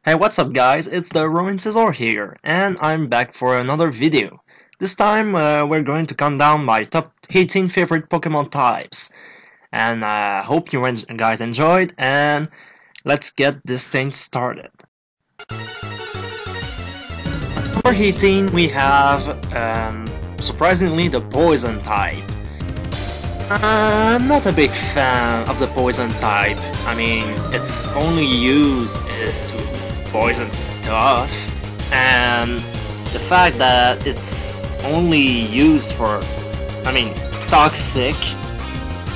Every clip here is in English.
Hey, what's up guys? It's the Roman Scissor here, and I'm back for another video. This time we're going to count down my top 18 favorite Pokemon types. And I hope you guys enjoyed, and let's get this thing started. Number 18 we have, surprisingly, the Poison type. I'm not a big fan of the Poison type. I mean, its only use is to poison stuff, and the fact that it's only used for, toxic,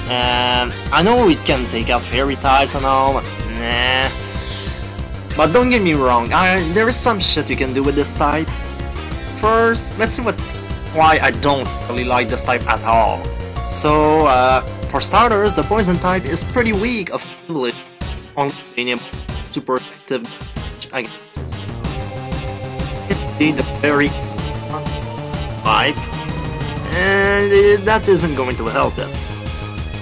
and I know it can take out fairy types and all, but nah. But don't get me wrong, there is some shit you can do with this type. First, let's see why I don't really like this type at all. So, for starters, the Poison type is pretty weak of English, only being able to super effective against the very type, and that isn't going to help it.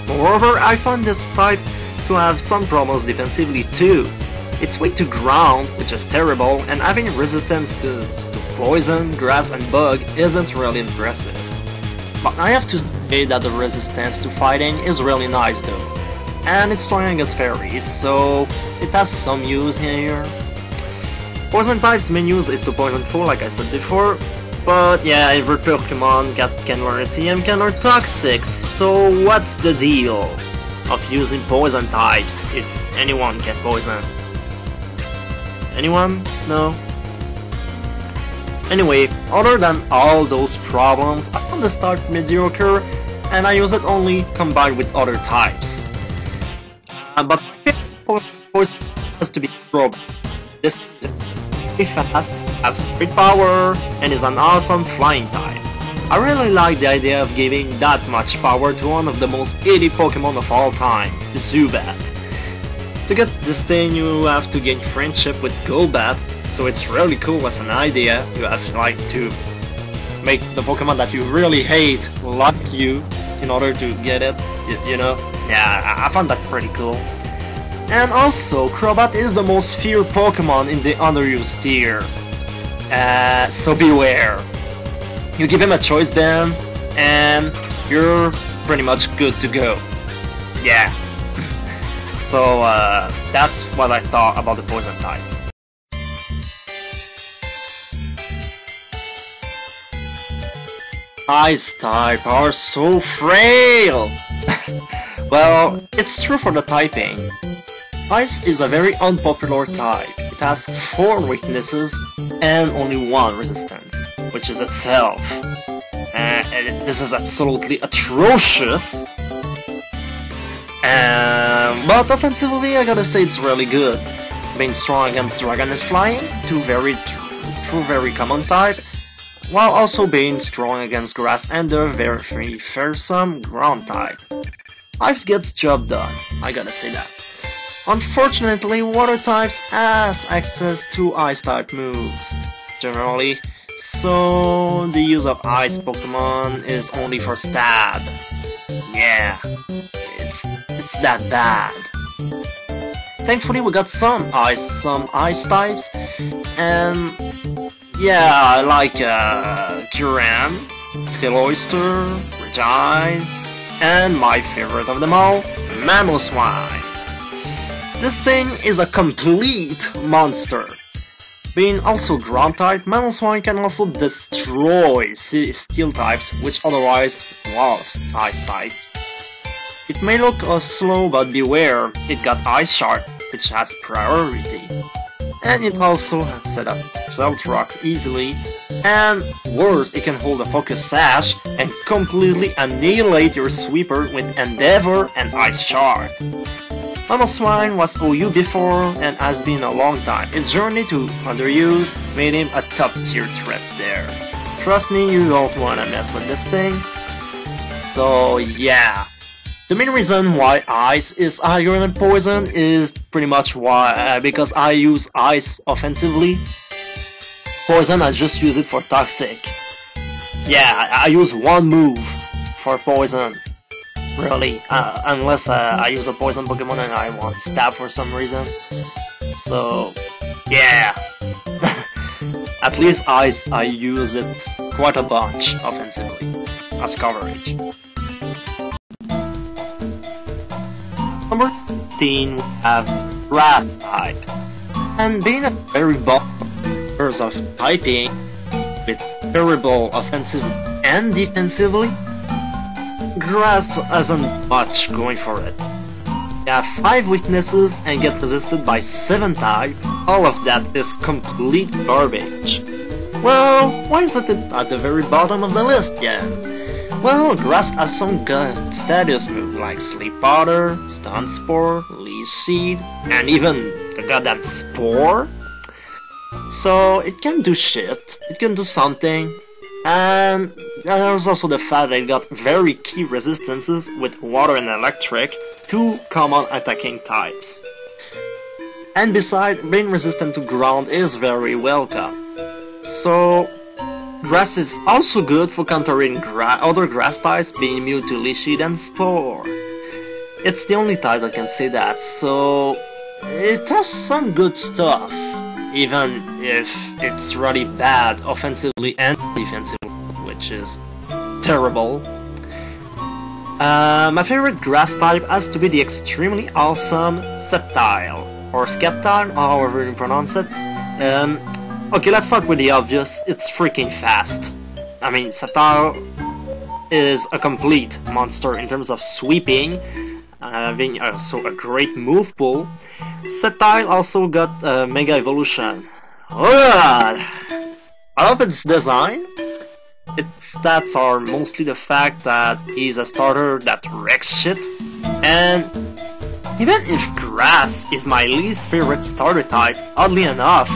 Moreover, I find this type to have some problems defensively too. It's weak to ground, which is terrible, and having resistance to poison, grass, and bug isn't really impressive. But I have to say that the resistance to fighting is really nice though, and it's strong against fairies, so it has some use here. Poison type's main use is to poison foe, like I said before, but yeah, every Pokemon can learn a TM, can learn Toxic, so what's the deal of using poison types if anyone can poison? Anyone? No? Anyway, other than all those problems, I found the start mediocre, and I use it only combined with other types. But my favorite poison has to be Crobat. This is very fast, has great power, and is an awesome flying type. I really like the idea of giving that much power to one of the most 80 Pokemon of all time, Zubat. To get this thing, you have to gain friendship with Golbat, so it's really cool as an idea. You have to make the Pokemon that you really hate like you in order to get it, you know? Yeah, I found that pretty cool. And also, Crobat is the most feared Pokemon in the underused tier. So beware. You give him a choice band, and you're pretty much good to go. Yeah. So, that's what I thought about the Poison type. Ice type are so frail! Well, it's true for the typing. Ice is a very unpopular type. It has 4 weaknesses and only 1 resistance, which is itself. And this is absolutely atrocious. But offensively, I gotta say it's really good. Being strong against Dragon and Flying, two very common type, while also being strong against Grass and the very fearsome Ground type. Ice gets job done, I gotta say that. Unfortunately, Water types has access to Ice type moves, generally, so the use of Ice Pokemon is only for stab. Yeah, it's that bad. Thankfully, we got some ice types, and yeah, I like Kyurem, Oyster, Regice, and my favorite of them all, Mamoswine. This thing is a complete monster. Being also ground type, Mamoswine can also destroy steel types which otherwise lost ice types. It may look slow, but beware, it got Ice Shard, which has priority. And it also set up Stealth Rocks easily, and worse, it can hold a Focus Sash and completely annihilate your sweeper with Endeavor and Ice Shard. Mamoswine was OU before and has been a long time. Its journey to underuse made him a top tier threat there. Trust me, you don't wanna mess with this thing. So yeah. The main reason why Ice is higher than Poison is pretty much because I use Ice offensively. Poison, I just use it for Toxic. Yeah, I use one move for Poison. Really, unless I use a Poison Pokemon and I want Stab for some reason. So, Yeah! At least I use it quite a bunch offensively as coverage. Number 16 we have Grass type. And being a very bottom in terms of typing, with terrible offensively and defensively, Grass hasn't much going for it. They have 5 weaknesses and get resisted by 7 types. All of that is complete garbage. Well, why is it at the very bottom of the list then? Well, Grass has some good status moves like Sleep Powder, Stun Spore, Leech Seed, and even the goddamn Spore. So it can do shit, it can do something. And there's also the fact that it got very key resistances with Water and Electric, 2 common attacking types. And besides, being resistant to ground is very welcome. So, Grass is also good for countering other grass types being immune to Leech Seed and Spore. It's the only type that can say that, so it has some good stuff, even if it's really bad offensively and defensively, which is terrible. My favorite grass type has to be the extremely awesome Sceptile, or Skeptile, however you pronounce it. Okay, let's start with the obvious, it's freaking fast. I mean, Sceptile is a complete monster in terms of sweeping, having also a great move pool. Sceptile also got Mega Evolution. Oh god! I love its design. Its stats are mostly the fact that he's a starter that wrecks shit, and even if Grass is my least favorite starter type, oddly enough,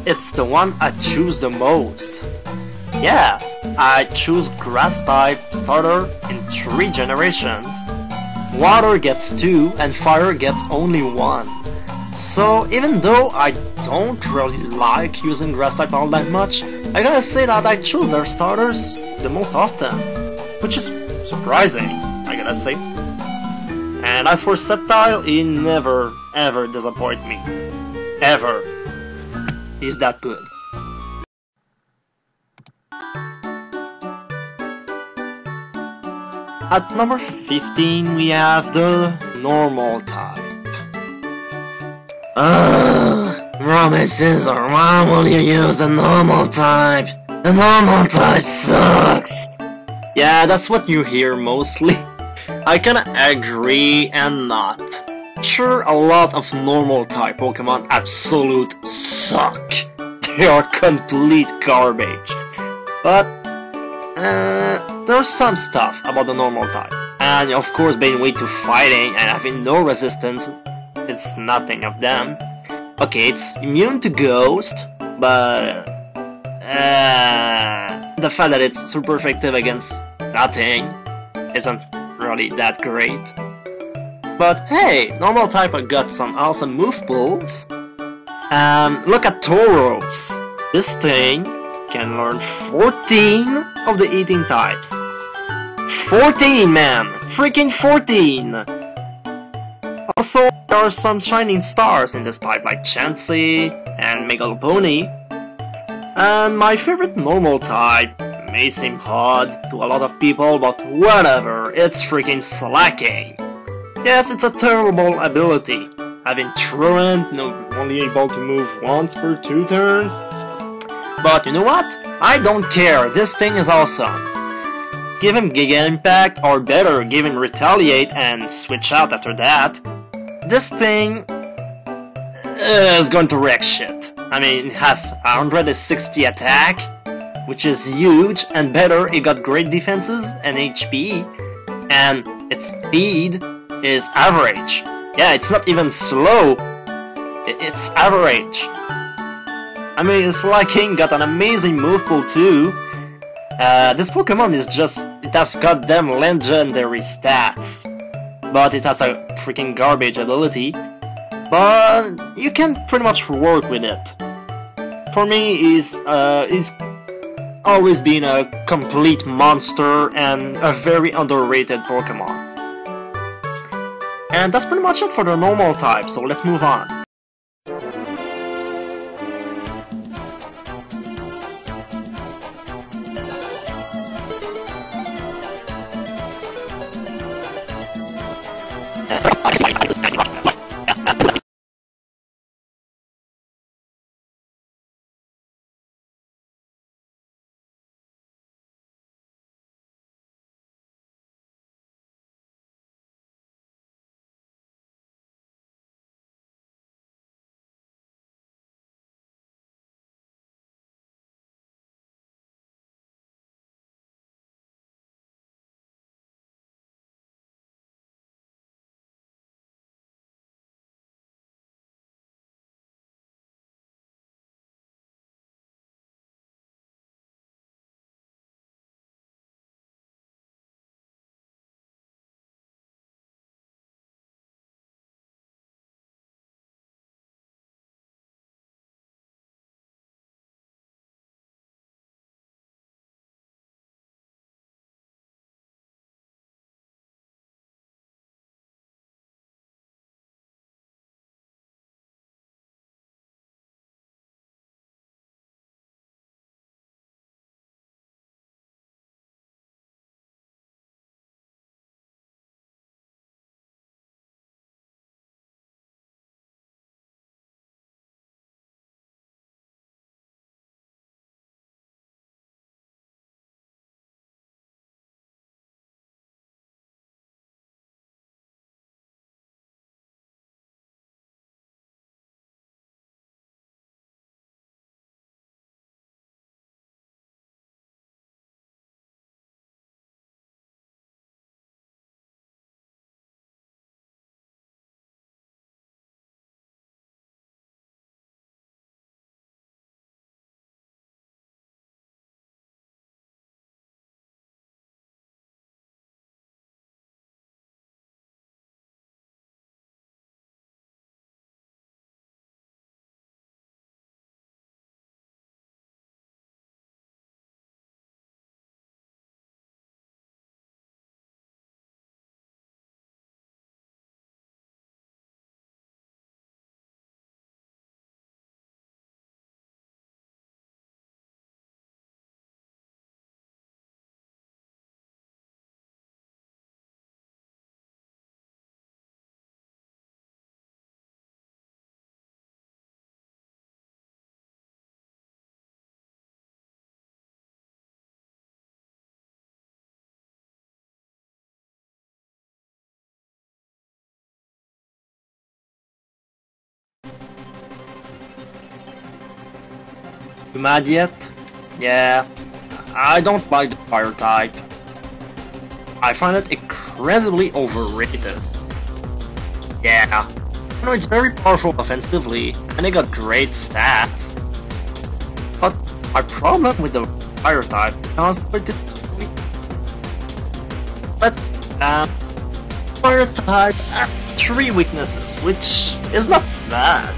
it's the one I choose the most. Yeah, I choose Grass type starter in 3 generations. Water gets 2 and Fire gets only 1. So even though I don't really like using Grass type all that much, I gotta say that I choose their starters the most often, which is surprising, I gotta say. And as for Sceptile, he never ever disappoints me. Ever. He's that good. At number 15 we have the Normal type. Promises, or why will you use the Normal type? The Normal type sucks! Yeah, that's what you hear mostly. I kinda agree and not. Sure, a lot of Normal type Pokemon absolute suck. They are complete garbage. But there's some stuff about the Normal type. And of course being weak to fighting and having no resistance, it's nothing of them. Okay, it's immune to Ghost, but the fact that it's super effective against nothing isn't really that great. But hey, Normal type got some awesome move pools. Look at Tauros. This thing can learn 14 of the eating types. 14, man! Freaking 14! Also, there are some shining stars in this type like Chansey and Megalopony. And my favorite Normal type may seem odd to a lot of people, but whatever, it's freaking Slacking. Yes, it's a terrible ability, having Truant, only able to move once per 2 turns. But you know what? I don't care, this thing is awesome. Give him Giga Impact, or better, give him Retaliate and switch out after that. This thing is going to wreck shit. I mean, it has 160 attack, which is huge, and better, it got great defenses and HP, and its speed is average. Yeah, it's not even slow, it's average. I mean, Slacking got an amazing move pool too. This Pokemon is just, it has goddamn legendary stats, but it has a freaking garbage ability. But you can pretty much work with it. For me, he's always been a complete monster and a very underrated Pokemon. And that's pretty much it for the Normal type, so let's move on. You mad yet? Yeah, I don't like the fire type. I find it incredibly overrated. Yeah, I know it's very powerful offensively, and it got great stats. But my problem with the fire type comes with its weak. But fire type has 3 weaknesses, which is not bad.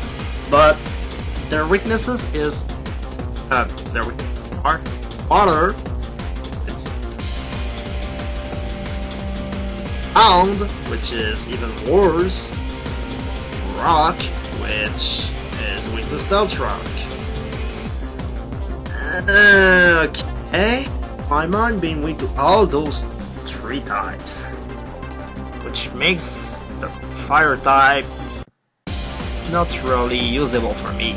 But their weaknesses is their weaknesses are water, ground, which is even worse, rock, which is weak to stealth rock. Okay, my mind being weak to all those 3 types, which makes the fire type not really usable for me.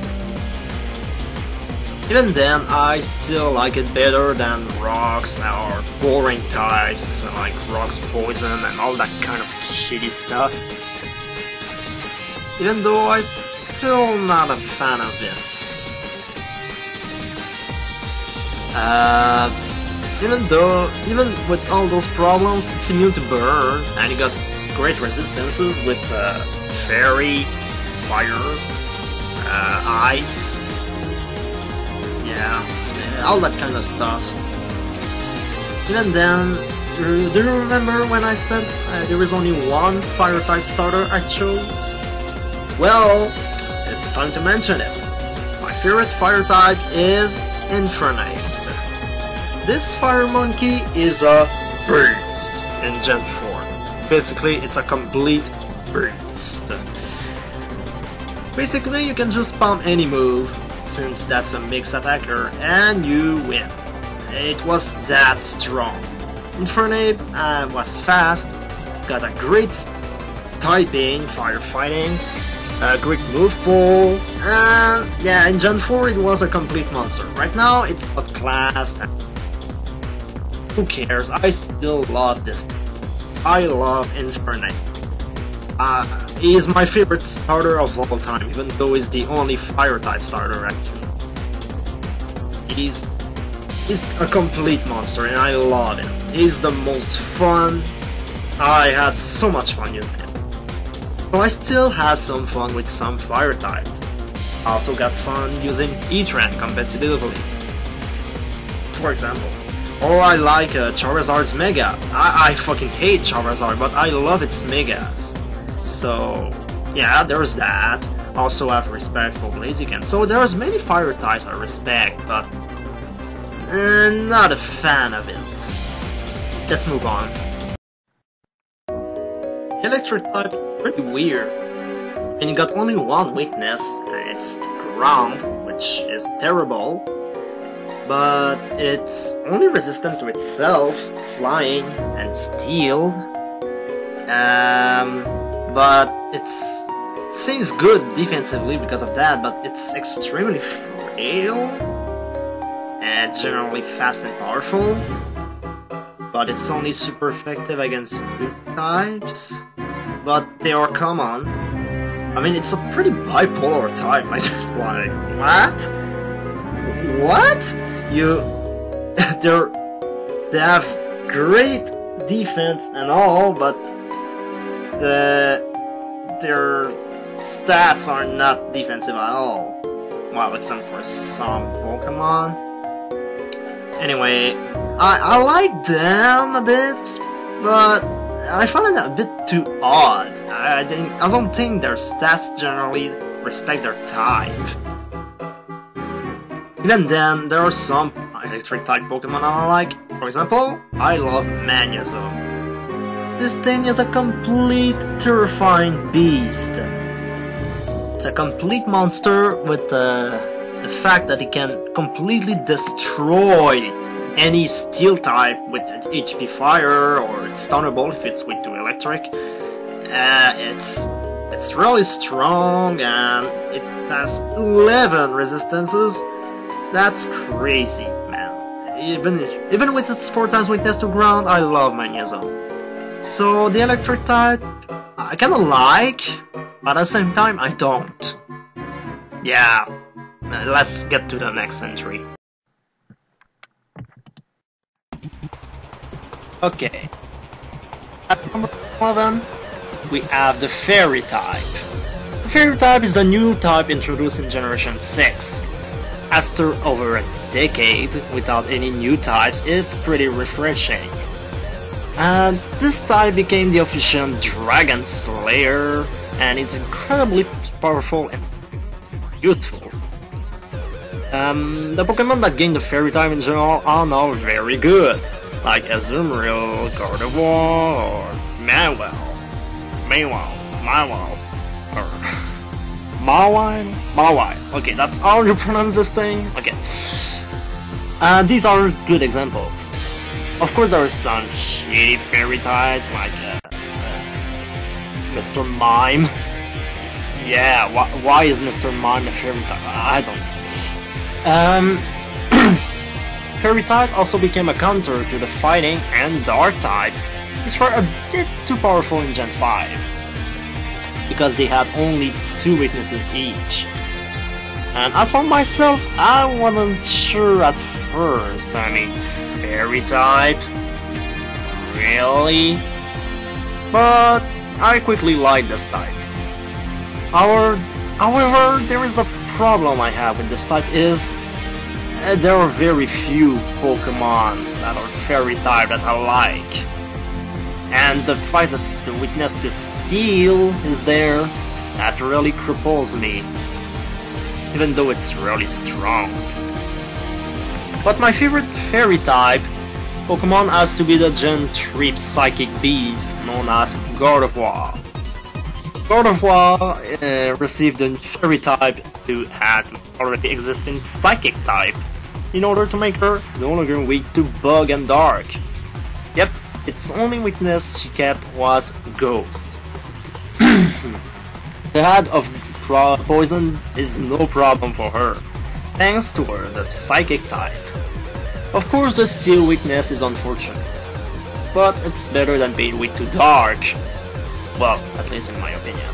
Even then, I still like it better than rocks or boring types like rocks poison and all that kind of shitty stuff. Even though I'm still not a fan of it. Even with all those problems, it's immune to burn, and it got great resistances with fairy, fire, ice. Yeah, all that kind of stuff. Even then, do you remember when I said there is only one fire type starter I chose? Well, it's time to mention it. My favorite fire type is Infernape. This fire monkey is a beast in Gen 4. Basically, it's a complete beast. Basically, you can just spam any move, since that's a mixed attacker, and you win. It was that strong. Infernape was fast, got a great typing, firefighting, quick move pool, and yeah, in Gen 4 it was a complete monster. Right now it's outclassed, and who cares, I still love this. I love Infernape. He is my favorite starter of all time, even though he's the only fire type starter actually. He's a complete monster and I love him. He's the most fun. I had so much fun using him. So I still have some fun with some fire types. I also got fun using Heatran competitively. For example. Or I like Charizard's Mega. I fucking hate Charizard, but I love its Megas. So yeah, there's that. Also have respect for Blaziken. So there's many fire types I respect, but not a fan of it. Let's move on. Electric type is pretty weird. And you got only one weakness, and it's ground, which is terrible. But it's only resistant to itself, flying, and steel. But it seems good defensively because of that, but it's extremely frail. And it's generally fast and powerful. But it's only super effective against new types. But they are common. I mean, it's a pretty bipolar type. Like, what? What? They have great defense and all, but their stats are not defensive at all. Well, except for some Pokemon. Anyway, I like them a bit, but I find it a bit too odd. I don't think their stats generally respect their type. Even then, there are some electric type Pokemon I like. For example, I love Magnezone. This thing is a complete terrifying beast. It's a complete monster with the fact that it can completely destroy any steel type with HP Fire or its Thunderbolt if it's weak to electric. It's really strong and it has 11 resistances. That's crazy, man. Even with its 4 times weakness to ground, I love Magnezone. So the electric type, I kinda like, but at the same time, I don't. Yeah, let's get to the next entry. Okay. At number 11, we have the Fairy type. The Fairy type is the new type introduced in Generation 6. After over a decade without any new types, it's pretty refreshing. And this type became the official Dragon Slayer, and it's incredibly powerful and useful. The Pokemon that gain the Fairy type in general are now very good, like Azumarill, Gardevoir, or Mawile, or Mawile. Okay, that's how you pronounce this thing. Okay. These are good examples. Of course, there are some shitty fairy types like Mr. Mime. Yeah, why is Mr. Mime a fairy type? I don't know. Fairy type also became a counter to the fighting and dark type, which were a bit too powerful in Gen 5, because they had only 2 weaknesses each. And as for myself, I wasn't sure at first. I mean, Fairy type? Really? But I quickly liked this type. However, there is a problem I have with this type is there are very few Pokemon that are Fairy type that I like. And the fact that the weakness to Steel is there, that really cripples me. Even though it's really strong. But my favorite Fairy type Pokemon has to be the Gen 3 Psychic Beast known as Gardevoir. Gardevoir received the Fairy type to add already existing Psychic type in order to make her no longer weak to Bug and Dark. Yep, its only weakness she kept was Ghost. The head of poison is no problem for her, thanks to the psychic type. Of course, the steel weakness is unfortunate, but it's better than being weak to dark. Well, at least in my opinion.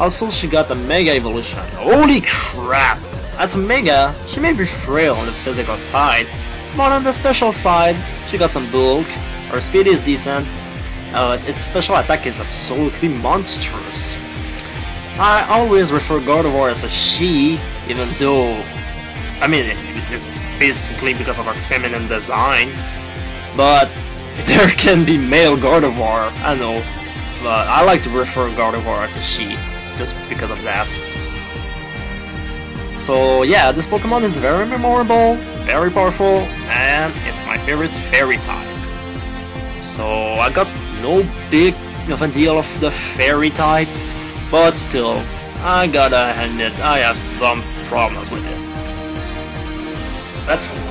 Also, she got a Mega Evolution. Holy crap! As a Mega, she may be frail on the physical side, but on the special side, she got some bulk, her speed is decent, its special attack is absolutely monstrous. I always refer God of War as a she, even though, I mean, it's basically because of her feminine design, but there can be male God of War, I know, but I like to refer God of War as a she, just because of that. So yeah, this Pokemon is very memorable, very powerful, and it's my favorite fairy type. So I got no big of a deal of the fairy type, but still, I gotta admit I have some problems with it. Let's move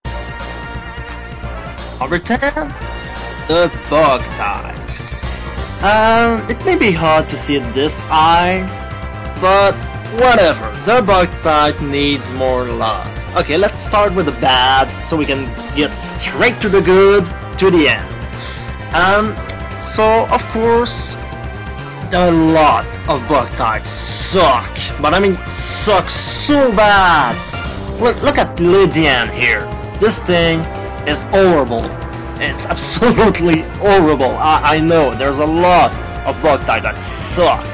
on. Number 10, the bug type. It may be hard to see it this eye, but whatever, the bug type needs more love. Okay, let's start with the bad, so we can get straight to the good, to the end. So of course, a lot of bug types suck, but I mean suck so bad. Look at Lydian here. This thing is horrible. It's absolutely horrible. I know, there's a lot of bug types that suck.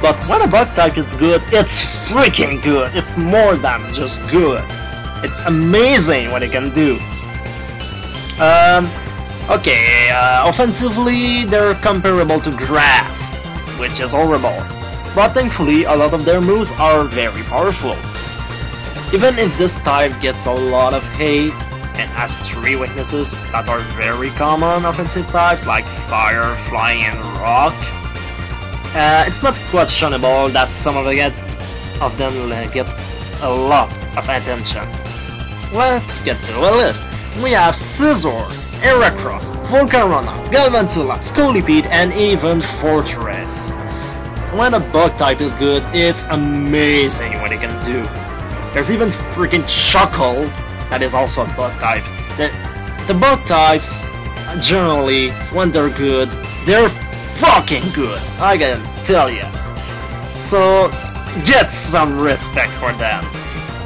But when a bug type is good, it's freaking good. It's more than just good. It's amazing what it can do. Okay, offensively, they're comparable to grass, which is horrible. But thankfully, a lot of their moves are very powerful. Even if this type gets a lot of hate, and has 3 weaknesses that are very common offensive types like fire, flying, and rock, it's not questionable that some of them get a lot of attention. Let's get to the list. We have Scizor, Heracross, Volcarona, Galvantula, Scolipede, and even Fortress. When a bug type is good, it's amazing what it can do. There's even freaking Chuckle, that is also a bug type. The bug types, generally, when they're good, they're fucking good, I can tell ya. So, get some respect for them.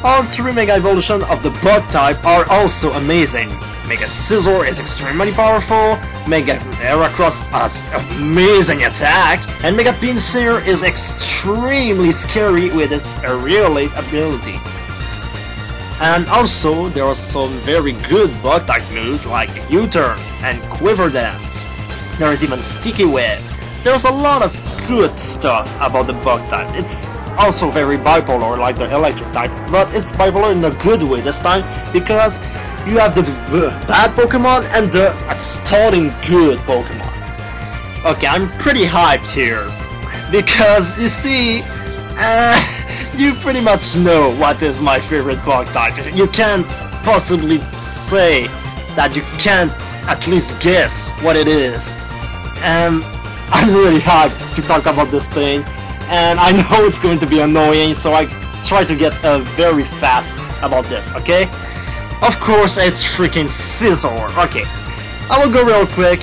All 3 Mega Evolutions of the bug type are also amazing. Mega Scizor is extremely powerful, Mega Heracross has amazing attack, and Mega Pinsir is extremely scary with its aerialate ability. And also, there are some very good bug type moves like U-Turn and Quiver Dance. There is even Sticky Web. There's a lot of good stuff about the bug type. It's also very bipolar like the electric type, but it's bipolar in a good way this time, because you have the bad Pokemon and the starting good Pokemon. Okay, I'm pretty hyped here, because you see, you pretty much know what is my favorite bug type. You can't possibly say that you can't at least guess what it is. And I'm really hyped to talk about this thing, and I know it's going to be annoying, so I try to get very fast about this, okay? Of course, it's freaking Scizor. Okay, I will go real quick,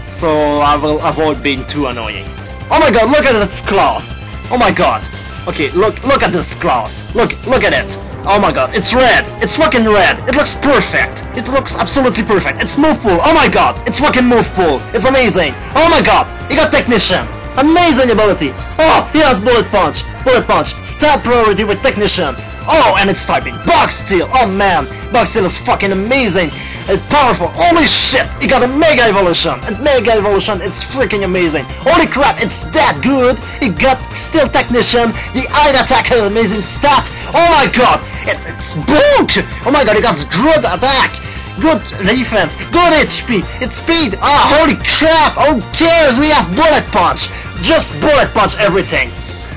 so I will avoid being too annoying. Oh my god, look at its claws! Oh my god! Okay, look at this claws. Look at it. Oh my god, it's red. It's fucking red. It looks perfect. It looks absolutely perfect. It's move pool. Oh my god, it's fucking move pool. It's amazing. Oh my god, he got Technician. Amazing ability. Oh, he has Bullet Punch. Bullet Punch. Stab priority with Technician. Oh, and it's typing Box Steel. Oh man, Box Steel is fucking amazing. It's powerful. Holy shit, he got a Mega Evolution. And Mega Evolution, it's freaking amazing. Holy crap, it's that good. He got Steel Technician. The Iron Attack has amazing stat. Oh my god, it's bulk. Oh my god, he got good attack. Good defense, good HP, it's speed. Ah, holy crap, who cares? We have Bullet Punch. Just Bullet Punch everything.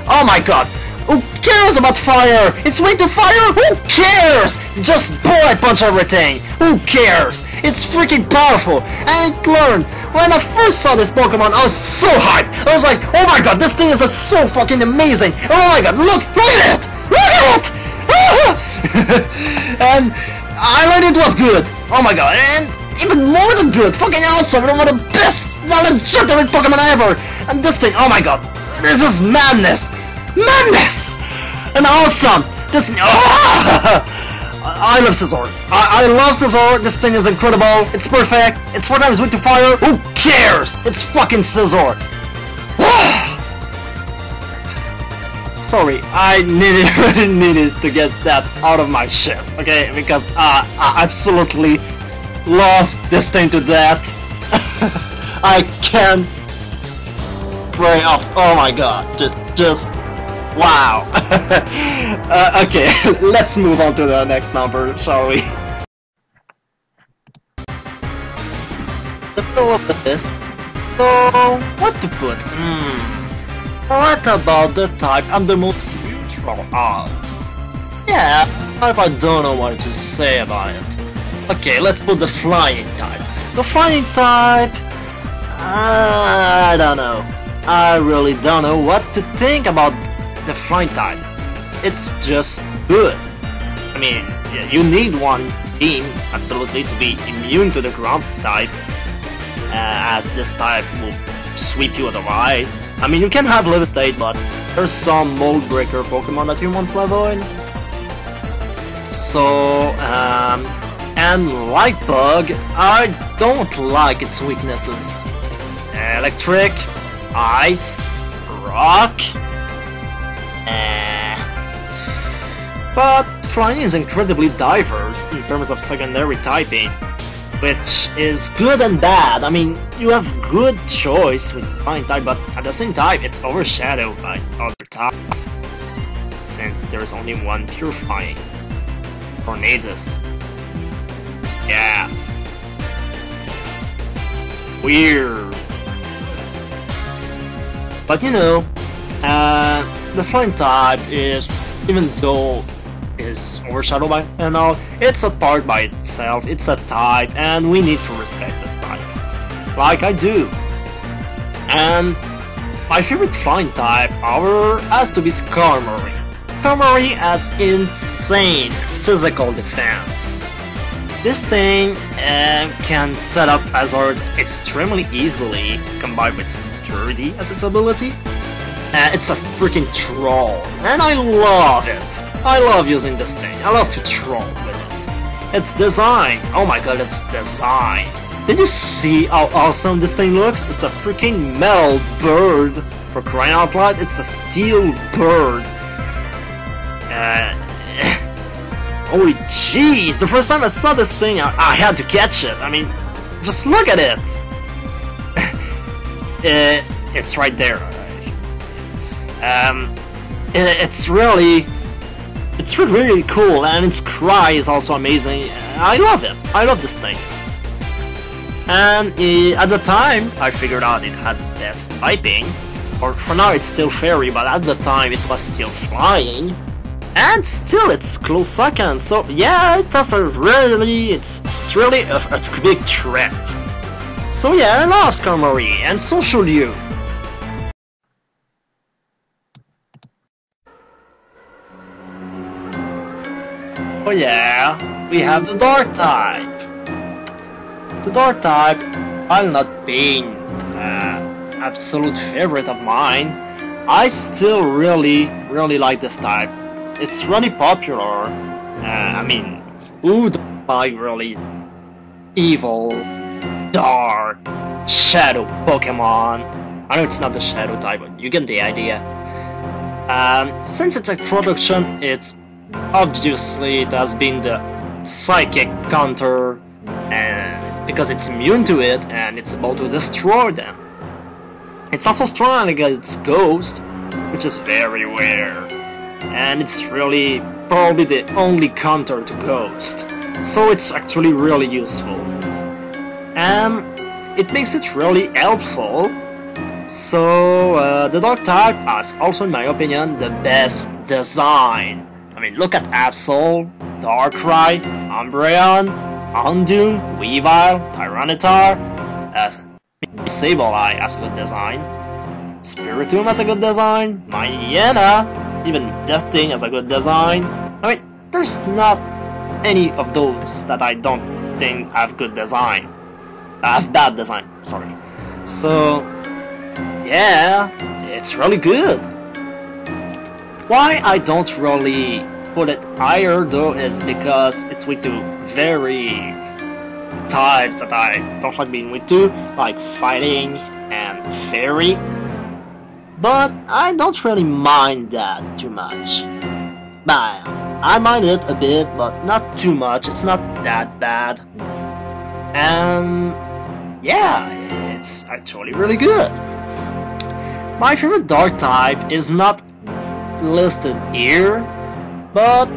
Oh my god. Who cares about fire? It's weak to fire? Who cares? Just bullet punch everything. Who cares? It's freaking powerful. And it learned. When I first saw this Pokemon, I was so hyped. I was like, oh my god, this thing is so fucking amazing. Oh my god, look at it. Look at it. And I learned it was good. Oh my god, and even more than good. Fucking awesome. One of the best legendary Pokemon ever. And this thing, oh my god, this is madness. Madness! And awesome! This I love Scizor. I love Scizor. This thing is incredible. It's perfect. It's 4 times weak to fire. Who cares? It's fucking Scizor. Sorry, I really needed to get that out of my chest, okay? Because I absolutely love this thing to death. I can't pray off. Oh my god, just wow. Okay, let's move on to the next number, shall we? The middle of the list. So, what to put? What about the type I'm the most neutral of? Yeah, I don't know what to say about it. Okay, let's put the flying type. The flying type... I don't know. I really don't know what to think about the flying type. It's just good. I mean, yeah, you need one team, absolutely, to be immune to the ground type, as this type will sweep you otherwise. I mean, you can have Levitate, but there's some Mold Breaker Pokemon that you want to avoid. So, and Light Bug, I don't like its weaknesses. Electric, Ice, Rock, but flying is incredibly diverse in terms of secondary typing, which is good and bad. I mean, you have good choice with flying type, but at the same time, it's overshadowed by other types, since there's only one pure flying. Tornadus. Yeah. Weird. But you know, the flying type is, even though is overshadowed by and all, it's a part by itself, it's a type, and we need to respect this type. Like I do. And my favorite flying type, however, has to be Skarmory. Skarmory has insane physical defense. This thing can set up hazards extremely easily, combined with Sturdy as its ability. It's a freaking troll, and I love it. I love using this thing. I love to troll with it. Its design, oh my god, its design. Did you see how awesome this thing looks? It's a freaking metal bird. For crying out loud, it's a steel bird. Holy jeez, the first time I saw this thing, I had to catch it. I mean, just look at it. It's right there. It's really cool, and its cry is also amazing. I love it. I love this thing. And at the time, I figured out it had the best typing. Or for now, it's still fairy, but at the time, it was still flying. And still, it's close second. So yeah, it's really a big threat. So yeah, I love Skarmory, and so should you. Oh yeah, we have the Dark type. The Dark type, while not being absolute favorite of mine, I still really like this type. It's really popular. I mean, who doesn't like really evil, dark, shadow Pokemon? I know it's not the shadow type, but you get the idea. Since its introduction, it's obviously it has been the psychic counter, and because it's immune to it and it's able to destroy them. It's also strong against Ghost, which is very rare, and it's really probably the only counter to Ghost, so it's actually really useful. And it makes it really helpful. So the Dark type has also, in my opinion, the best design. I mean, look at Absol, Darkrai, Umbreon, Houndoom, Weavile, Tyranitar, Sableye has a good design, Spiritomb has a good design, Miana, even Death Thing has a good design. I mean, there's not any of those that I don't think have good design. Have bad design, sorry. So, yeah, it's really good. Why I don't really put it higher though is because it's weak to very types that I don't like being weak to, like fighting and fairy. But I don't really mind that too much. But I mind it a bit, but not too much. It's not that bad. And yeah, it's actually really good. My favorite dark type is not listed here, but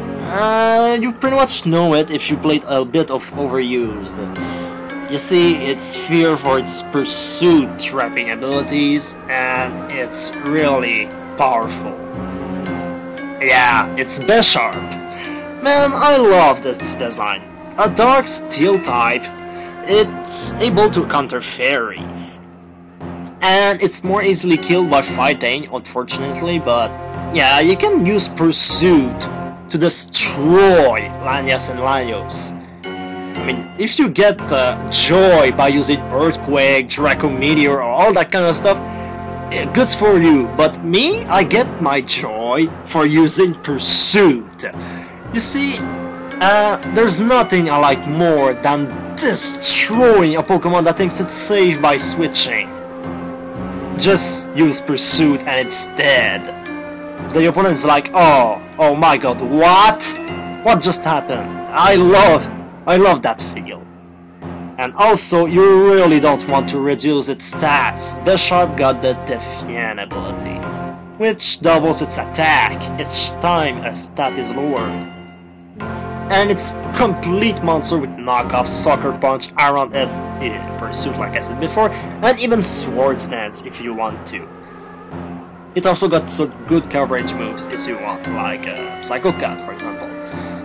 you pretty much know it if you played a bit of Overused. You see, it's Fear for its Pursuit trapping abilities, and it's really powerful. Yeah, it's Bisharp. Man, I love this design. A dark steel type, it's able to counter fairies. And it's more easily killed by fighting, unfortunately, but yeah, you can use Pursuit to destroy Lanias and Lanios. I mean, if you get joy by using Earthquake, Draco Meteor, or all that kind of stuff, good for you. But me, I get my joy for using Pursuit. You see, there's nothing I like more than destroying a Pokemon that thinks it's safe by switching. Just use Pursuit and it's dead. The opponent's like, oh my god, what? What just happened? I love that feel. And also, you really don't want to reduce its stats. Bisharp got the Defiant ability, which doubles its attack each time a stat is lowered. And it's complete monster with knockoff, Sucker Punch, Iron Head, Pursuit like I said before, and even Swords Dance if you want to. It also got some good coverage moves if you want, like Psycho Cut for example.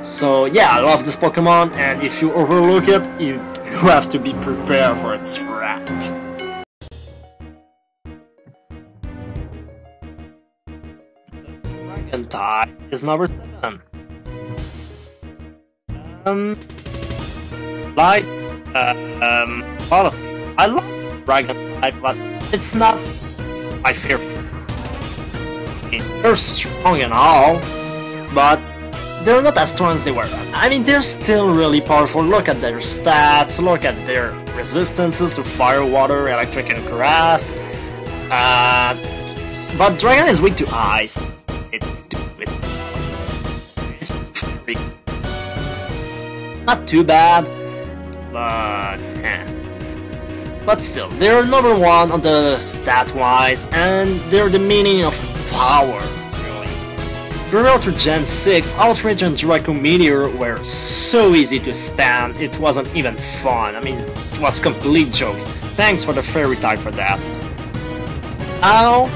So yeah, I love this Pokemon, and if you overlook it, you have to be prepared for its wrath. The Dragon type is number 7. Like, all of it. I love the Dragon type, but it's not my favorite. They're strong and all, but they're not as strong as they were. I mean, they're still really powerful. Look at their stats, look at their resistances to fire, water, electric, and grass. But Dragon is weak to ice. It's not too bad, but But still, they're number 1 on the stat-wise, and they're the meaning of power, really. Prior to Gen 6, Outrage and Draco Meteor were so easy to spam, it wasn't even fun. I mean, it was a complete joke. Thanks for the fairy type for that. Now,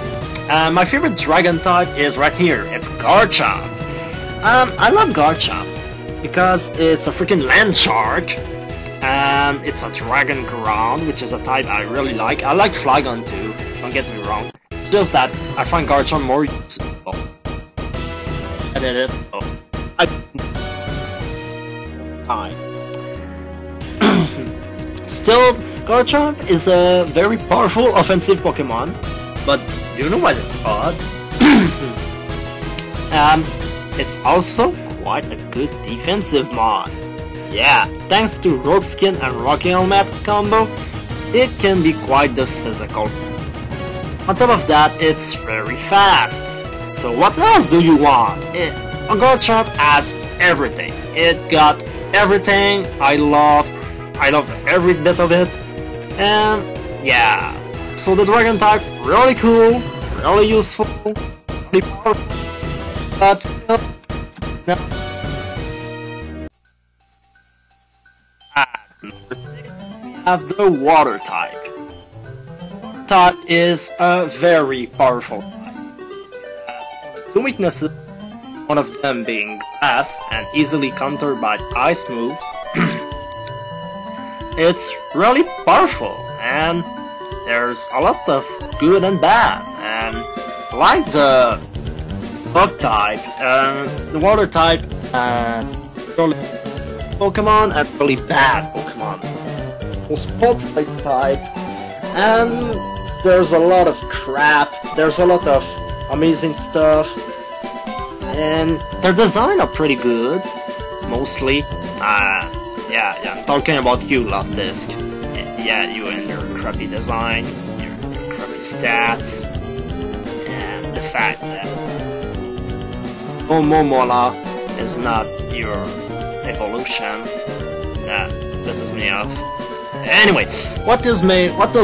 my favorite dragon type is right here, it's Garchomp. I love Garchomp because it's a freaking land shark, and it's a dragon ground, which is a type I really like. I like Flygon too, don't get me wrong. Just that I find Garchomp more useful. Still, Garchomp is a very powerful offensive Pokemon, but you know what it's odd? It's also quite a good defensive mod. Yeah, thanks to Rogue Skin and Rocky Helmet combo, it can be quite the physical. On top of that, it's very fast. So what else do you want? A Garchomp has everything. It got everything I love every bit of it. And yeah, so the Dragon type, really cool, really useful, really powerful, but no. We have the Water type. Water type is a very powerful type. It has only 2 weaknesses, one of them being Grass and easily countered by Ice moves. It's really powerful, and there's a lot of good and bad, and like the Bug type, the Water type, really Pokemon and really bad Pokemon. Spotlight type, and there's a lot of crap, there's a lot of amazing stuff, and their design are pretty good, mostly. Yeah, I'm talking about you, Love Disc. Yeah, you and your crappy design, your crappy stats, and the fact that Momola is not your evolution. That pisses me off. Anyway, what does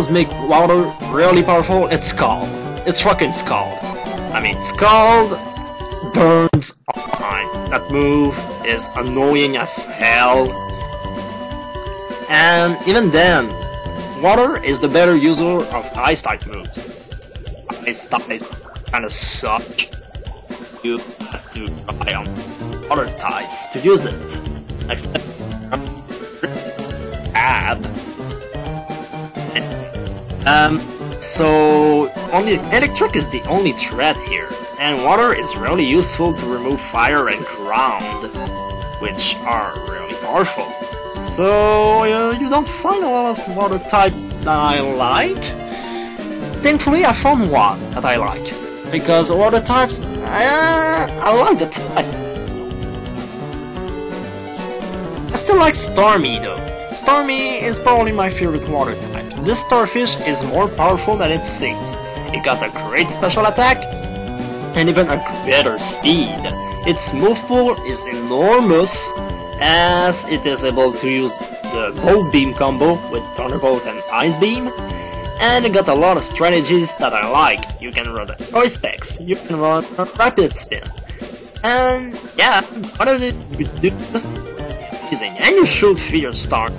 make Water really powerful? It's Scald. It's fucking Scald. I mean, Scald burns all the time. That move is annoying as hell. And even then, Water is the better user of Ice type moves. Ice type kinda suck. You have to rely on Water types to use it. Except Ab. So only Electric is the only threat here, and Water is really useful to remove Fire and Ground, which are really powerful. So you don't find a lot of Water type that I like. Thankfully, I found one that I like, because Water types, I like the type. I still like Starmie though. Starmie is probably my favorite Water type. This starfish is more powerful than it seems. It got a great special attack, and even a better speed. Its move pool is enormous, as it is able to use the Volt Beam combo with Thunderbolt and Ice Beam, and it got a lot of strategies that I like. You can run a Choice Specs, you can run a Rapid Spin, and yeah, what of it you do is amazing, and you should fear Star.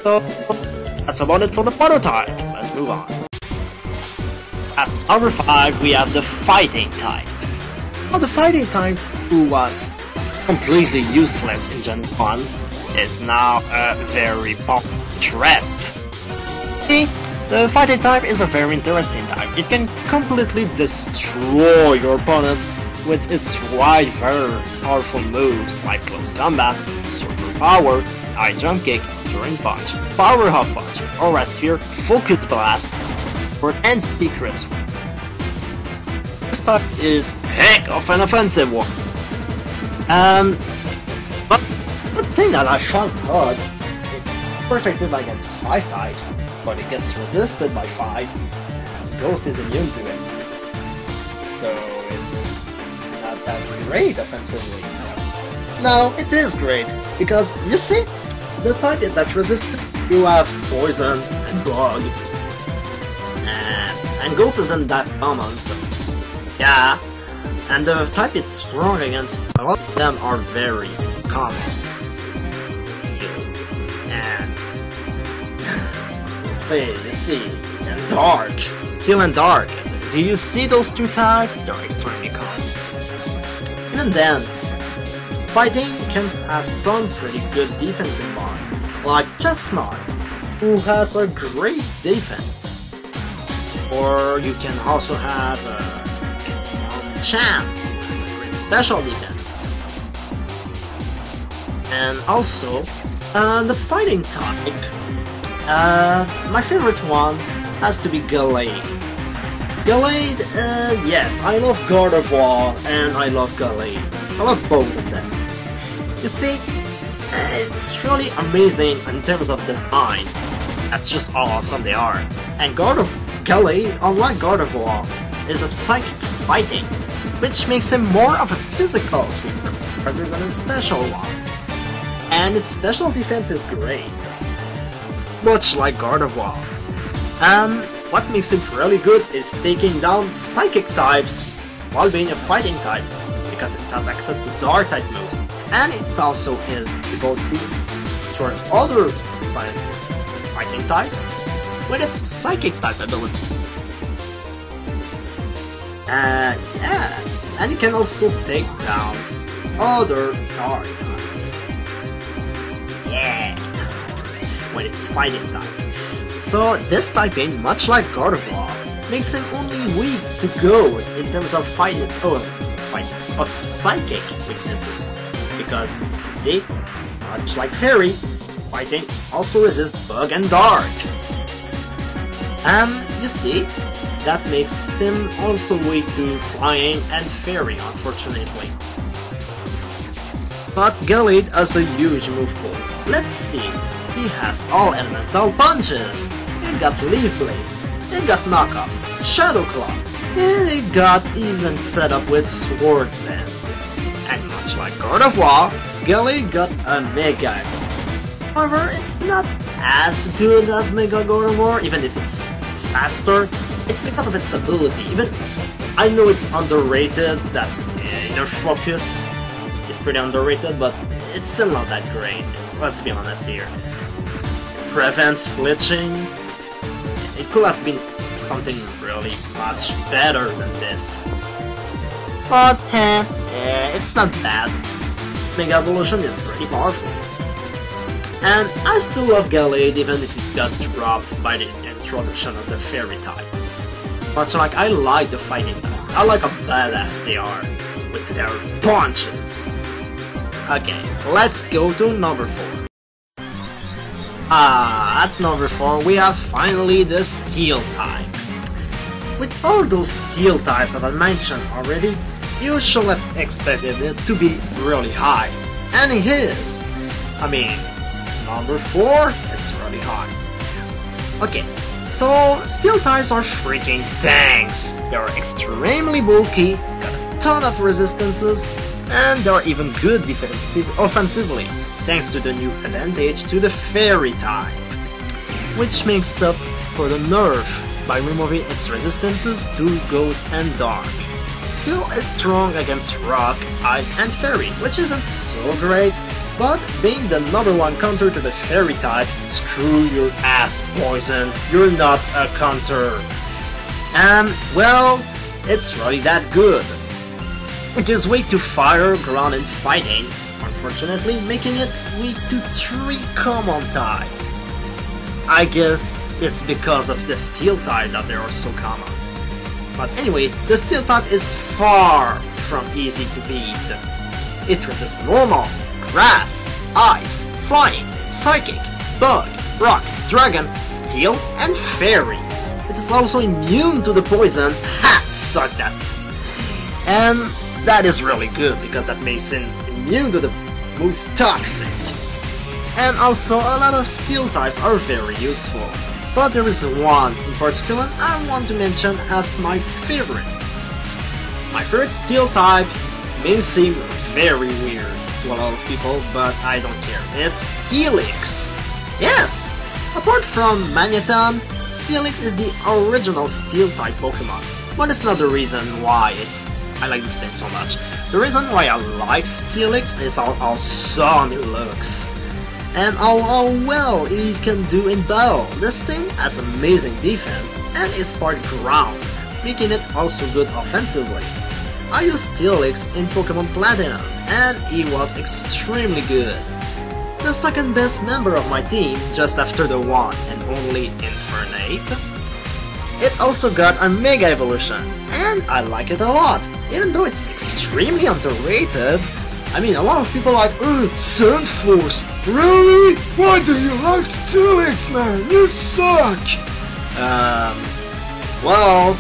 So that's about it for the Water type. Let's move on. At number 5 we have the Fighting type. Well, the Fighting type, who was completely useless in Gen 1, is now a very popular threat. See, the Fighting type is a very interesting type. It can completely destroy your opponent with its wide, very powerful moves like Close Combat, Super Power, High Jump Kick, Turing Punch, Power Hop Punch, Aura Sphere, Focus Blast, and Secrets. This type is heck of an offensive one. But the thing that I found odd, it's perfective against 5 types, but it gets resisted by 5, and Ghost is immune to it. So it's not that great offensively. No, it is great, because you see, the type that resisted, you have Poison and Bug, and Ghost isn't that common, so yeah. And the type it's strong against, a lot of them are very common. And see, and Dark, Steel and Dark. Do you see those two types? They're extremely common. Even then, Fighting can have some pretty good defensive mods, like Chestnut, who has a great defense. Or you can also have Champ, with a great special defense. And also, the Fighting type, my favorite one has to be Gallade. Gallade, yes, I love Gardevoir and I love Gallade. I love both of them. You see, it's really amazing in terms of design. That's just how awesome they are. And Gallade, unlike Gardevoir, is a psychic fighting, which makes him more of a physical sweeper rather than a special one. And its special defense is great, much like Gardevoir. And what makes it really good is taking down psychic types while being a fighting type, because it has access to Dark type moves, and it also is able to destroy other fighting types with its psychic type ability. Yeah, and it can also take down other dark types. Yeah, when it's fighting type. So this typing, much like God of War, makes him only weak to ghosts in terms of of psychic weaknesses. Because, see, much like Fairy, fighting also resists bug and dark. And you see, that makes him also weak to flying and fairy, unfortunately. But Gallade has a huge move pool. Let's see, he has all elemental punches, he got Leaf Blade, he got Knockoff, Shadow Claw, and he got even set up with Sword Stance. And much like God of War, Gallade got a Mega Evolve. However, it's not as good as Mega God of War, even if it's faster. It's because of its ability. Even I know it's underrated, that inner focus is pretty underrated, but it's still not that great. Let's be honest here. It prevents glitching. It could have been something really much better than this. But it's not bad. Mega Evolution is pretty powerful. And I still love Gallade even if it got dropped by the introduction of the Fairy type. Much like I like the fighting type. I like how badass they are with their punches. Okay, let's go to number 4. At number 4 we have finally the Steel type. With all those Steel types that I mentioned already, you should have expected it to be really high. And it is! I mean, number 4, it's really high. Okay, so Steel types are freaking tanks. They're extremely bulky, got a ton of resistances, and they're even good offensively, thanks to the new advantage to the Fairy type, which makes up for the nerf by removing its resistances to Ghost and Dark. Still is strong against Rock, Ice, and Fairy, which isn't so great, but being the #1 counter to the Fairy type, screw your ass, Poison, you're not a counter. And, well, it's really that good. It is weak to Fire, Ground, and Fighting, unfortunately making it weak to 3 common types. I guess it's because of the Steel type that they are so common. But anyway, the Steel type is far from easy to beat. It resists Normal, Grass, Ice, Flying, Psychic, Bug, Rock, Dragon, Steel, and Fairy. It is also immune to the poison. Ha! Suck that! And that is really good because that makes him immune to the move Toxic. And also a lot of Steel types are very useful. But there is one in particular I want to mention as my favorite. My favorite Steel type may seem very weird to a lot of people, but I don't care. It's Steelix! Yes! Apart from Magneton, Steelix is the original Steel type Pokemon. But it's not the reason why I like this thing so much. The reason why I like Steelix is how awesome it looks. And how well it can do in battle. This thing has amazing defense and is part ground, making it also good offensively. I used Steelix in Pokémon Platinum, and he was extremely good. The second best member of my team, just after the one and only Infernape. It also got a Mega Evolution, and I like it a lot, even though it's extremely underrated. I mean, a lot of people are like, ugh, Sand Force! Really? Why do you like Steelix, man? You suck! Well,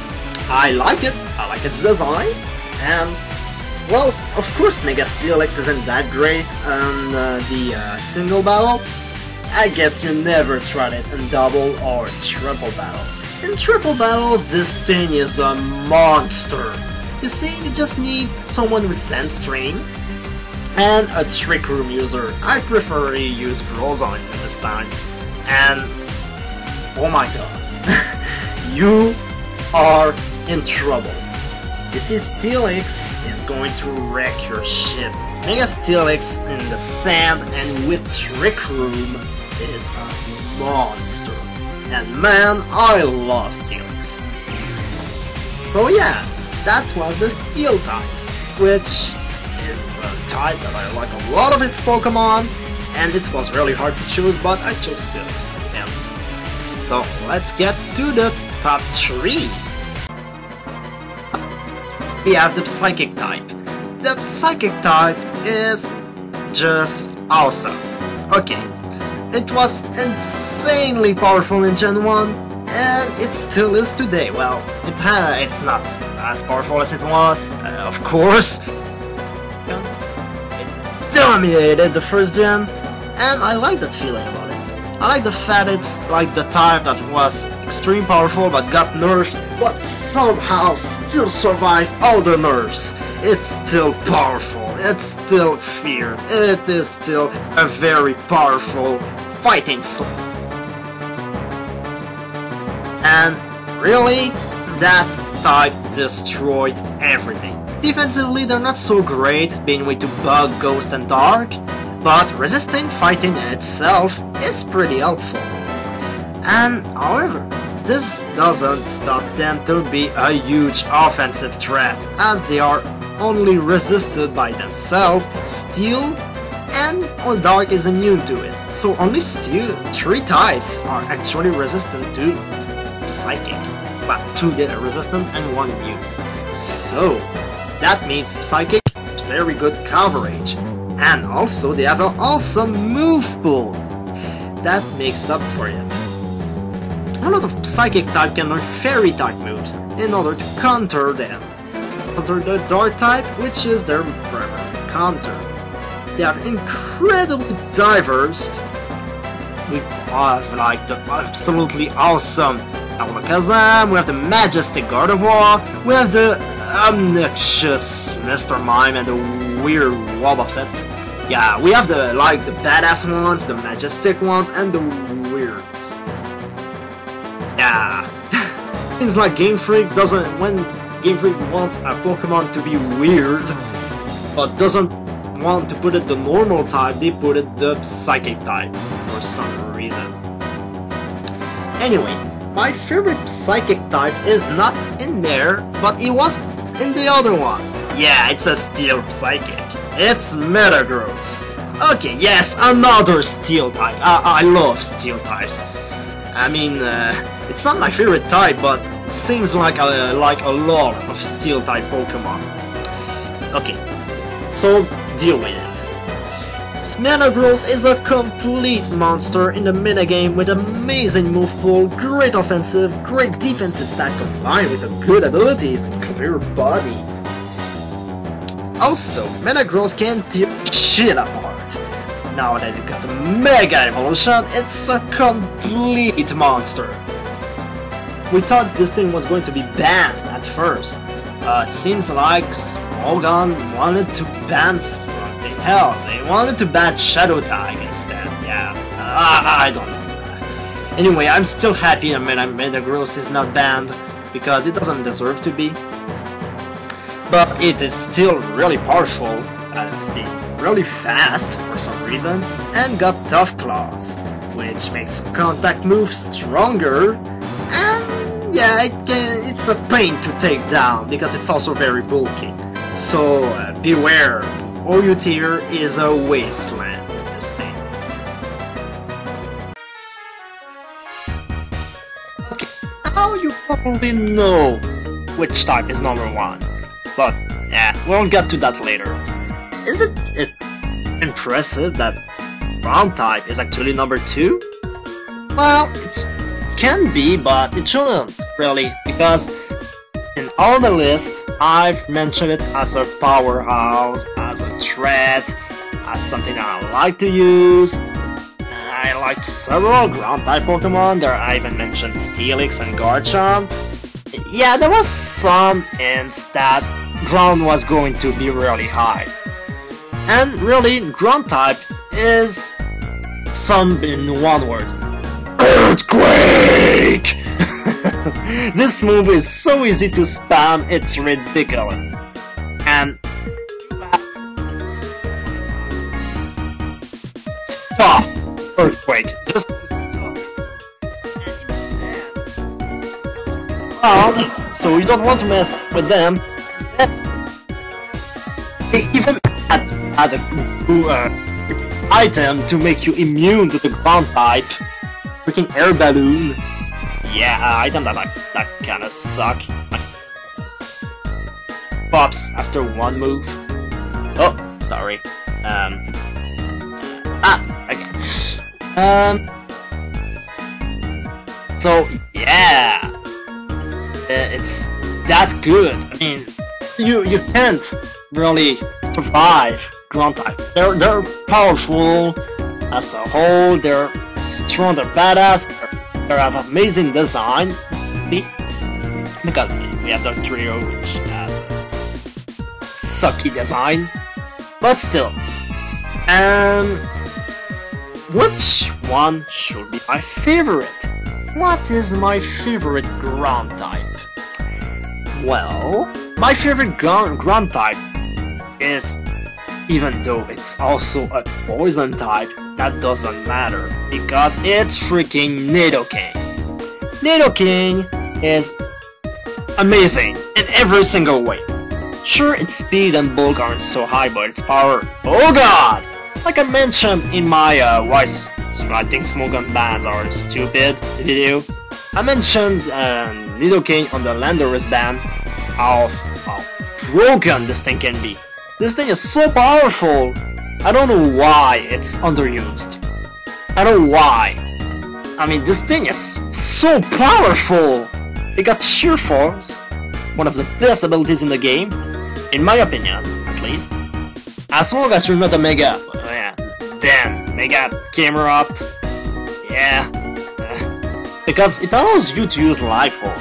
I like it. I like its design. And, well, of course Mega Steelix isn't that great on the single battle. I guess you never tried it in double or triple battles. In triple battles, this thing is a monster. You see, you just need someone with Sense String and a Trick Room user. I prefer to use Brozone this time. And, oh my god, you are in trouble. You see, Steelix is going to wreck your ship. Mega Steelix in the sand and with Trick Room is a monster. And man, I love Steelix. So yeah, that was the Steel type. which is a type that I like a lot of its Pokemon, and it was really hard to choose, but I chose him. So let's get to the top 3. We have the Psychic type. The Psychic type is just awesome. Okay, it was insanely powerful in Gen 1, and it still is today. Well, it's not as powerful as it was, of course. It dominated the first gen, and I like that feeling about it. I like the fact it's like the type that was extremely powerful but got nerfed, but somehow still survived all the nerfs. It's still powerful, it's still feared, it is still a very powerful fighting soul. And really, that type destroyed everything. Defensively, they're not so great, being way to Bug, Ghost, and Dark, but resisting fighting in itself is pretty helpful. And however, this doesn't stop them to be a huge offensive threat, as they are only resisted by themselves, Steel, and Dark is immune to it. So only Steel, 3 types are actually resistant to Psychic. Well, 2 get resistant and 1 immune. So that means Psychic is very good coverage. And also they have an awesome move pool that makes up for it. A lot of Psychic type can learn Fairy type moves in order to counter them. Counter the Dark type, which is their primary counter. They are incredibly diverse. We have like the absolutely awesome Alakazam, we have the Majestic Gardevoir, we have the obnoxious Mr. Mime and the weird Wobbuffet. Yeah, we have the badass ones, the majestic ones, and the weirds. Yeah. Seems like Game Freak doesn't, when Game Freak wants a Pokemon to be weird, but doesn't want to put it the normal type, they put it the Psychic type for some reason. Anyway, my favorite Psychic type is not in there, but it was in the other one. Yeah, it's a Steel Psychic. It's Metagross. Okay, yes, another Steel type. I love Steel types. I mean, it's not my favorite type, but it seems like a lot of Steel type Pokemon. Okay, so deal with it. Metagross is a complete monster in the metagame with amazing move pool, great offensive, great defensive stat combined with a good abilities and clear body. Also, Metagross can tear shit apart. Now that it got the Mega Evolution, it's a complete monster. We thought this thing was going to be banned at first. It seems like Smogon wanted to ban something. Hell, they wanted to ban Shadow Tag instead. Yeah, I don't know. Anyway, I'm still happy that Metagross is not banned, because it doesn't deserve to be. But it is still really powerful, and it's been really fast for some reason, and got Tough Claws, which makes contact moves stronger, and yeah, it's a pain to take down, because it's also very bulky. So beware, Oyu tier is a wasteland, this thing. Okay, now you probably know which type is number 1. But, yeah, we'll get to that later. Is it impressive that Ground type is actually number 2? Well, it can be, but it shouldn't, really, because in all the lists, I've mentioned it as a powerhouse, as a threat, as something that I like to use. I liked several Ground type Pokemon, there I even mentioned Steelix and Garchomp. Yeah, there was some hints that Ground was going to be really high. And really, Ground type is summed in one word. Earthquake! This move is so easy to spam, it's ridiculous. And stop! Earthquake, just stop. So you don't want to mess with them. add a item to make you immune to the ground type. Freaking air balloon. Yeah, item that kinda suck. Pops after one move. Oh, sorry. Okay. So yeah, it's that good. I mean, you can't really survive ground type. They're powerful as a whole. They're strong. They're badass. They have amazing design. Because we have the trio, which has sucky design, but still. Which one should be my favorite? What is my favorite ground type? Well, my favorite ground type is, even though it's also a poison type, that doesn't matter, because it's freaking Nidoking. Nidoking is amazing in every single way. Sure, its speed and bulk aren't so high, but its power, oh god! Like I mentioned in my why I think Smogon bands are stupid video, I mentioned Nidoking on the Landorus band, how broken this thing can be. This thing is so powerful, I don't know why it's underused. I don't know why. I mean, this thing is so powerful! It got sheer force, one of the best abilities in the game, in my opinion, at least. As long as you're not a Mega, then Mega Camera Up, yeah. Because it allows you to use Life Orb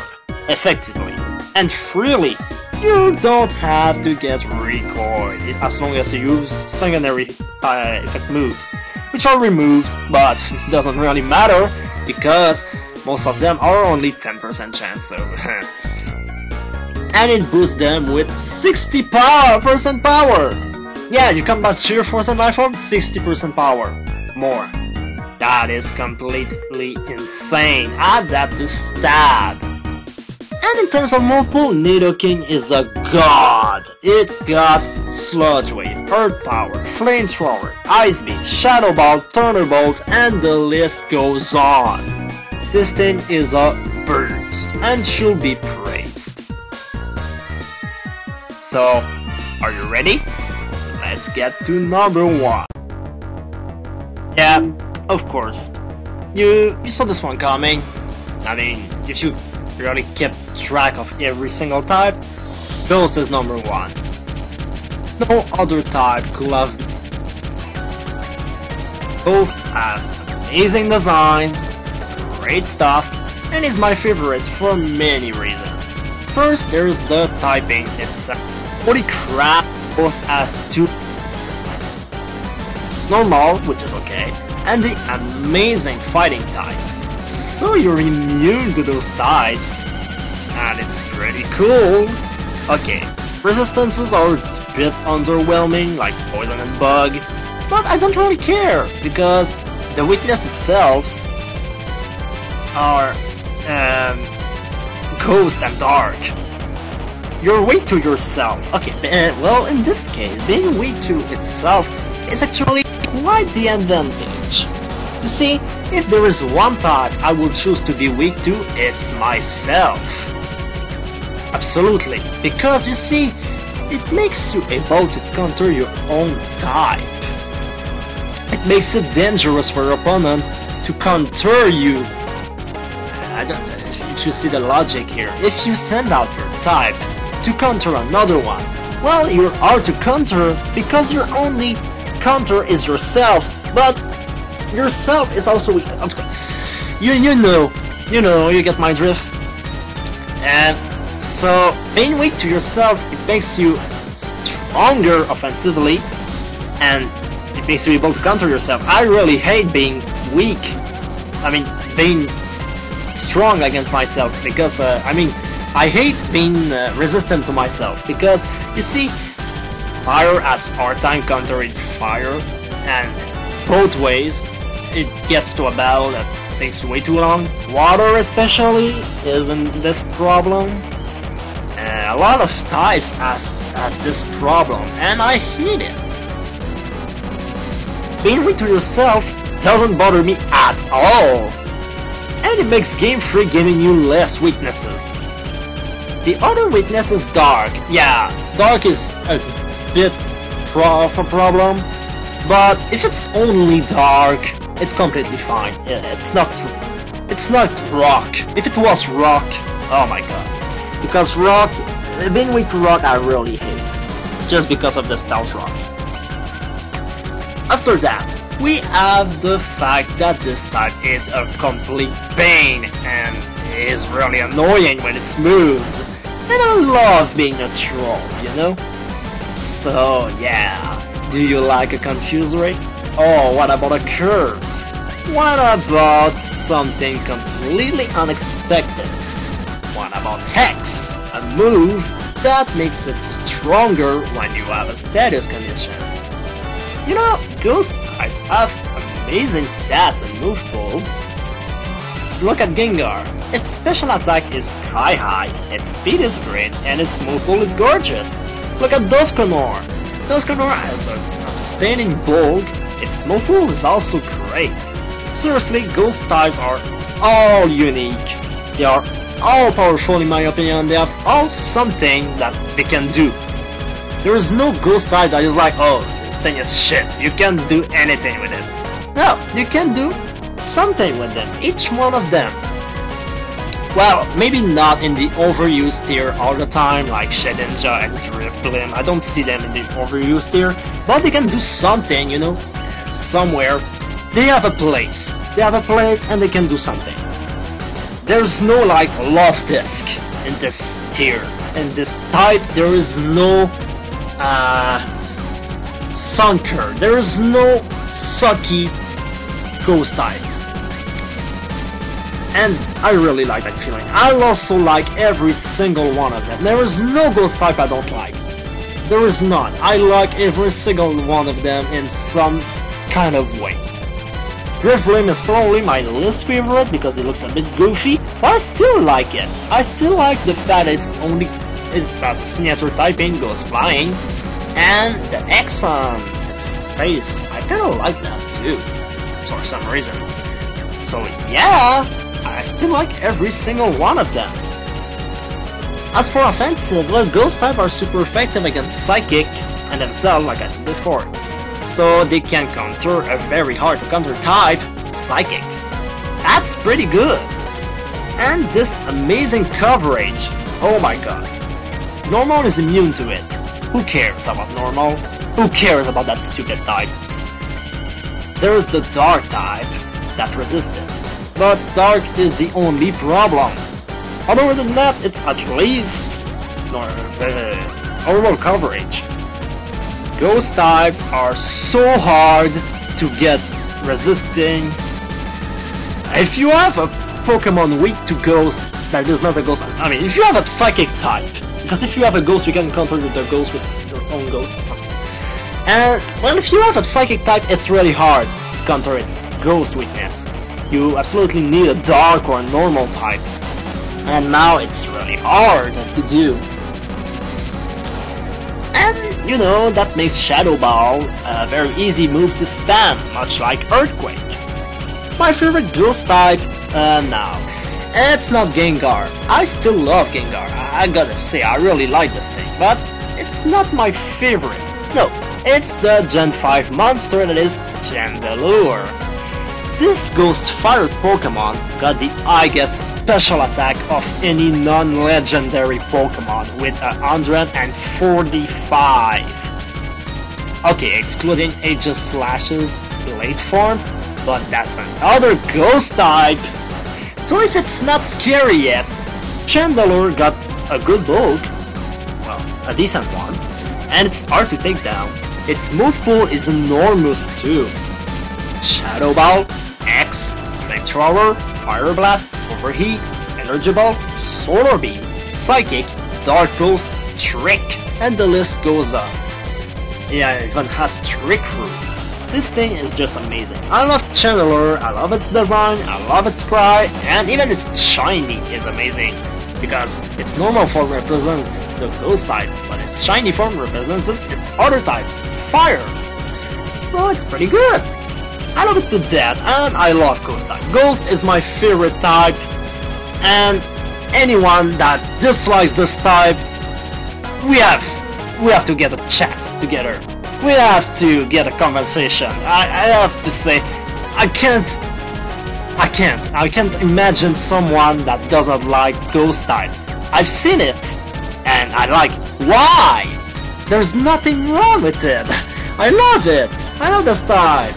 effectively and freely. You don't have to get recoil as long as you use secondary effect moves, which are removed, but doesn't really matter because most of them are only 10% chance, so and it boosts them with 60% power. Yeah, you combat sheer force and life form, 60% power more. That is completely insane. Add that to stab. And in terms of multiple, Nidoking is a god. It got Sludge Wave, Earth Power, Flamethrower, Ice Beam, Shadow Ball, Thunderbolt, and the list goes on. This thing is a burst and should be praised. So, are you ready? Let's get to number 1. Yeah, of course. You saw this one coming. I mean, if you really kept track of every single type, Ghost is number 1. No other type could have been. Ghost has amazing designs, great stuff, and is my favorite for many reasons. First, there's the typing itself. Holy crap, Ghost has 2 normal, which is okay, and the amazing fighting type. So you're immune to those types, and it's pretty cool. Okay, resistances are a bit underwhelming, like poison and bug, but I don't really care, because the weakness itself are ghost and dark. You're weak to yourself. Okay, well, in this case, being weak to itself is actually quite the advantage. You see, if there is one type I would choose to be weak to, it's myself. Absolutely, because you see, it makes you able to counter your own type. It makes it dangerous for your opponent to counter you. I don't know if you see the logic here. If you send out your type to counter another one, well, you're hard to counter because your only counter is yourself, but yourself is also weak. You know, you get my drift. And so, being weak to yourself, it makes you stronger offensively, and it makes you able to counter yourself. I really hate being weak. I mean, being strong against myself, because, I hate being resistant to myself, because, you see, fire has hard time countering fire, and both ways, it gets to a battle that takes way too long. Water especially isn't this problem. A lot of types have this problem, and I hate it. being weak to yourself doesn't bother me at all. And it makes Game Freak giving you less weaknesses. The other weakness is Dark. Yeah, Dark is a bit of a problem, but if it's only Dark, it's completely fine. It's not Rock. If it was Rock, oh my god. Because Rock, being weak to Rock I really hate. Just because of the Stealth Rock. After that, we have the fact that this type is a complete pain and is really annoying when it moves. And I love being a troll, you know? So yeah, do you like a Confuse Ray? Oh, what about a Curse? What about something completely unexpected? What about Hex? A move that makes it stronger when you have a status condition. You know, Ghost types have amazing stats and move pool. Look at Gengar. Its special attack is sky high, its speed is great, and its move pool is gorgeous. Look at Dusknoir. Dusknoir has an outstanding bulk, its move pool is also great. Seriously, Ghost types are all unique. They are all powerful in my opinion, they have all something that they can do. There is no Ghost type that is like, oh, this thing is shit, you can't do anything with it. No, you can do something with them, each one of them. Well, maybe not in the overused tier all the time, like Shedinja and Drifblim. I don't see them in the overused tier, but they can do something, you know, somewhere. They have a place. They have a place and they can do something. There's no like love disc in this tier. In this type, there is no sunker. There is no sucky Ghost type. And I really like that feeling. I also like every single one of them. There is no Ghost type I don't like. There is none. I like every single one of them in some kind of way. Drifblim is probably my least favorite because it looks a bit goofy, but I still like it. I still like the fact that it has a signature typing, goes flying, and the X on its face. I kinda like that too, for some reason. So yeah, I still like every single one of them. As for offensive, well, Ghost type are super effective against Psychic and themselves, like I said before. So they can counter a very hard to counter type, Psychic. That's pretty good. And this amazing coverage, oh my god. Normal is immune to it. Who cares about Normal? Who cares about that stupid type? There's the Dark type that resisted. But Dark is the only problem. Other than that, it's at least normal coverage. Ghost types are so hard to get resisting. If you have a Pokemon weak to Ghost that is not a Ghost, I mean, if you have a Psychic type, because if you have a Ghost, you can counter the Ghost with your own Ghost. And, well, if you have a Psychic type, it's really hard to counter its Ghost weakness. You absolutely need a Dark or a Normal type. And now it's really hard to do. And, you know, that makes Shadow Ball a very easy move to spam, much like Earthquake. My favorite Ghost type? No. It's not Gengar. I still love Gengar. I gotta say, I really like this thing, but it's not my favorite. No, it's the Gen 5 monster that is Chandelure. This Ghost Fire Pokemon got the, I guess, special attack of any non-legendary Pokemon with 145. Okay, excluding Aegis Slash's Blade form, but that's another Ghost type. So if it's not scary yet, Chandelure got a good bulk, well, a decent one, and it's hard to take down. Its move pool is enormous too. Shadow Ball, X, Flamethrower, Fire Blast, Overheat, Energy Ball, Solar Beam, Psychic, Dark Pulse, Trick, and the list goes on. Yeah, it even has Trick Room. This thing is just amazing. I love Chandelure, I love its design, I love its cry, and even its shiny is amazing. Because its normal form represents the Ghost type, but its shiny form represents its other type, Fire. so it's pretty good. I love it to death, and I love Ghost type. Ghost is my favorite type, and anyone that dislikes this type, we have to get a chat together. We have to get a conversation. I have to say, I can't imagine someone that doesn't like Ghost type. I've seen it, and I like, why? There's nothing wrong with it. I love it. I love this type.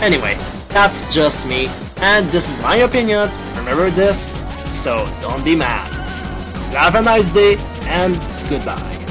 Anyway, that's just me, and this is my opinion. Remember this, so don't be mad. Have a nice day, and goodbye.